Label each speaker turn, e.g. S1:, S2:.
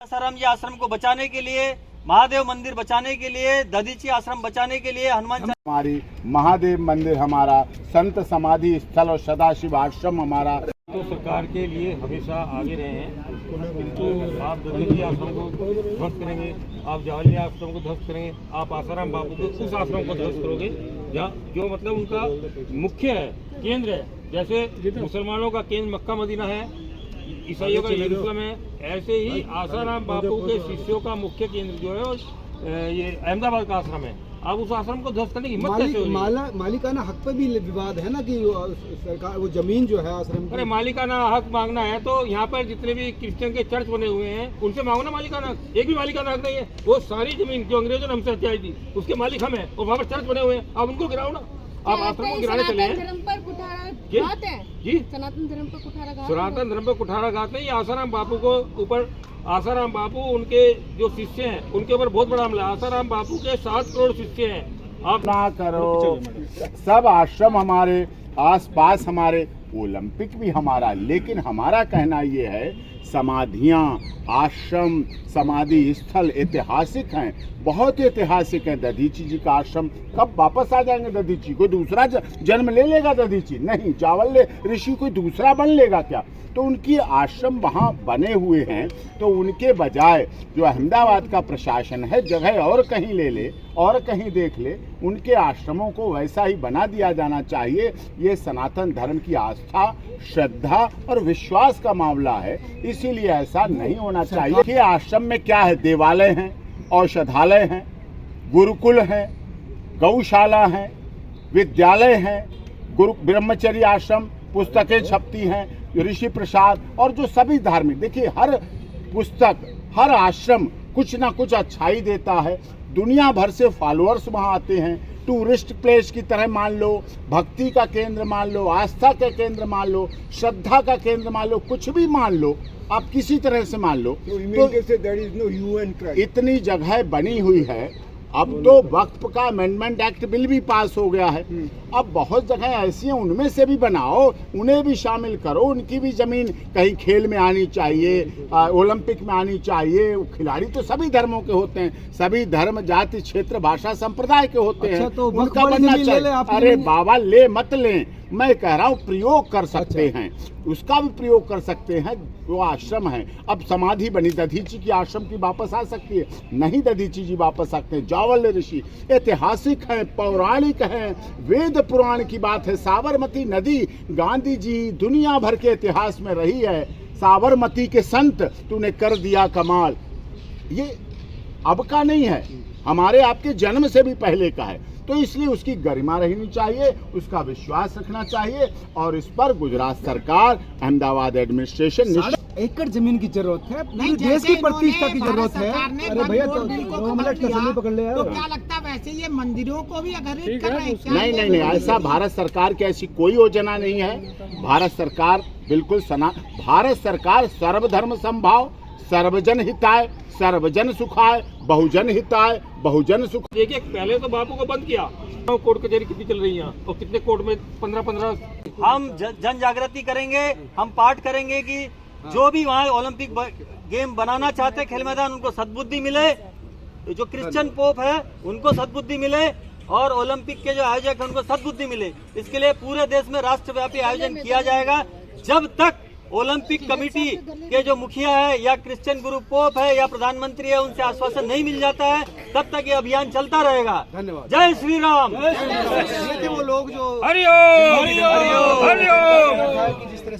S1: आसाराम जी आश्रम को बचाने के लिए, महादेव मंदिर बचाने के लिए, दधीची आश्रम बचाने के लिए, हनुमान
S2: हमारी महादेव मंदिर हमारा, संत समाधि स्थल और सदाशिव आश्रम हमारा।
S3: तो सरकार के लिए हमेशा आगे रहे हैं, किंतु आप दधीची आश्रम को ध्वस्त करेंगे, आप जावली आश्रम को ध्वस्त करेंगे, आप आसाराम बापू को उस आश्रम को ध्वस्त करोगे जहाँ जो मतलब उनका मुख्य है, केंद्र है। जैसे मुसलमानों का केंद्र मक्का मदीना है, ईसाइयों का यरूशलेम है, ऐसे ही आसाराम बापू के शिष्यों का मुख्य केंद्र जो है ये अहमदाबाद का आश्रम है। आप उस आश्रम को ध्वस्त करने की हिम्मत कैसे होगी?
S4: मालिकाना हक पे भी विवाद है ना कि सरकार वो जमीन जो है आश्रम की।
S3: अरे मालिकाना हक मांगना है तो यहाँ पर जितने भी क्रिश्चियन के चर्च बने हुए हैं उनसे मांगो ना मालिकाना हक। एक भी मालिकाना हक नहीं है। वो सारी जमीन जो अंग्रेजों ने हमसे हत्याई थी उसके मालिक हम हैं और वहाँ पर चर्च बने हुए हैं। आप उनको गिराओ ना। आप आश्रम को गिराने चले हैं जी।
S5: सनातन धर्म पर कुठाराघात,
S3: सनातन धर्म पर कुठाराघात नहीं। आसाराम बापू को ऊपर, आसाराम बापू उनके जो शिष्य हैं उनके ऊपर बहुत बड़ा हमला। आसाराम बापू के 7 करोड़ शिष्य हैं। आप
S2: ना करो, सब आश्रम हमारे आसपास, हमारे ओलंपिक भी हमारा। लेकिन हमारा कहना ये है, समाधियाँ, आश्रम, समाधि स्थल ऐतिहासिक हैं, बहुत ऐतिहासिक हैं। दधीची जी का आश्रम कब वापस आ जाएंगे? दधीची कोई दूसरा जन्म ले लेगा? दधीची नहीं, जावल्ले ऋषि कोई दूसरा बन लेगा क्या? तो उनकी आश्रम वहाँ बने हुए हैं, तो उनके बजाय जो अहमदाबाद का प्रशासन है जगह और कहीं ले ले और कहीं देख ले, उनके आश्रमों को वैसा ही बना दिया जाना चाहिए। ये सनातन धर्म की आस्था, श्रद्धा और विश्वास का मामला है, इसीलिए ऐसा नहीं होना चाहिए। कि आश्रम में क्या है? देवालय हैं, औषधालय हैं, गुरुकुल हैं, गौशाला हैं, विद्यालय हैं, गुरु ब्रह्मचर्य आश्रम, पुस्तकें छपती हैं, ऋषि प्रसाद और जो सभी धार्मिक, देखिए हर पुस्तक, हर आश्रम कुछ ना कुछ अच्छाई देता है। दुनिया भर से फॉलोअर्स वहाँ आते हैं। टूरिस्ट प्लेस की तरह मान लो, भक्ति का केंद्र मान लो, आस्था का केंद्र मान लो, श्रद्धा का केंद्र मान लो, कुछ भी मान लो, आप किसी तरह से मान लो। तो इतनी जगह बनी हुई है। अब तो वक्फ का अमेंडमेंट एक्ट बिल भी पास हो गया है। अब बहुत जगह ऐसी हैं, उनमें से भी बनाओ, उन्हें भी शामिल करो। उनकी भी जमीन कहीं खेल में आनी चाहिए, ओलंपिक में आनी चाहिए। खिलाड़ी तो सभी धर्मों के होते हैं, सभी धर्म, जाति, क्षेत्र, भाषा, संप्रदाय के होते हैं।
S4: तो
S2: उनका बनना चाहिए। अरे बाबा, ले मत लें, मैं कह रहा हूँ प्रयोग कर सकते हैं, उसका भी प्रयोग कर सकते हैं। वो आश्रम है, अब समाधि बनी, दधीची की आश्रम की वापस आ सकती है? नहीं, दधीची जी वापस सकते हैं। जावल्ले ऋषि ऐतिहासिक हैं, पौराणिक हैं, वेद पुराण की बात है। साबरमती नदी, गांधी जी दुनिया भर के इतिहास में रही है। साबरमती के संत, तूने कर दिया कमाल, ये अब का नहीं है, हमारे आपके जन्म से भी पहले का है। तो इसलिए उसकी गरिमा रहनी चाहिए, उसका विश्वास रखना चाहिए। और इस पर गुजरात सरकार, अहमदाबाद एडमिनिस्ट्रेशन,
S4: एकड़ जमीन की जरूरत है, पूरे देश की प्रतिष्ठा की जरूरत है। अरे भैया, तो 2 मिनट तसल्ली पकड़ ले यार।
S5: तो क्या लगता है वैसे ये मंदिरों को भी अगर कर रहे हैं?
S2: नहीं, ऐसा भारत सरकार की ऐसी कोई योजना नहीं है। भारत सरकार बिल्कुल भारत सरकार सर्वधर्म समभाव, सर्वजन हिताय, सर्वजन सुखाय, बहुजन हिताय, बहुजन सुख।
S3: देखिए, पहले तो बापू को बंद किया, कोर्ट कचहरी कितनी चल रही है और कितने कोर्ट में 15-15।
S1: हम जन जागृति करेंगे, हम पाठ करेंगे कि जो भी वहाँ ओलंपिक गेम बनाना चाहते खेल मैदान, उनको सद्बुद्धि मिले। जो क्रिश्चियन पोप है उनको सद्बुद्धि मिले और ओलंपिक के जो आयोजक है उनको सद्बुद्धि मिले। इसके लिए पूरे देश में राष्ट्रव्यापी आयोजन किया जाएगा। जब तक ओलंपिक कमेटी के जो मुखिया है या क्रिश्चियन गुरु पोप है या प्रधानमंत्री है, उनसे आश्वासन नहीं मिल जाता है, तब तक ये अभियान चलता रहेगा।
S4: धन्यवाद।
S1: जय श्री राम।
S4: वो लोग जो
S3: हरिओम, हरिओम, हरिओम।
S4: जिस तरह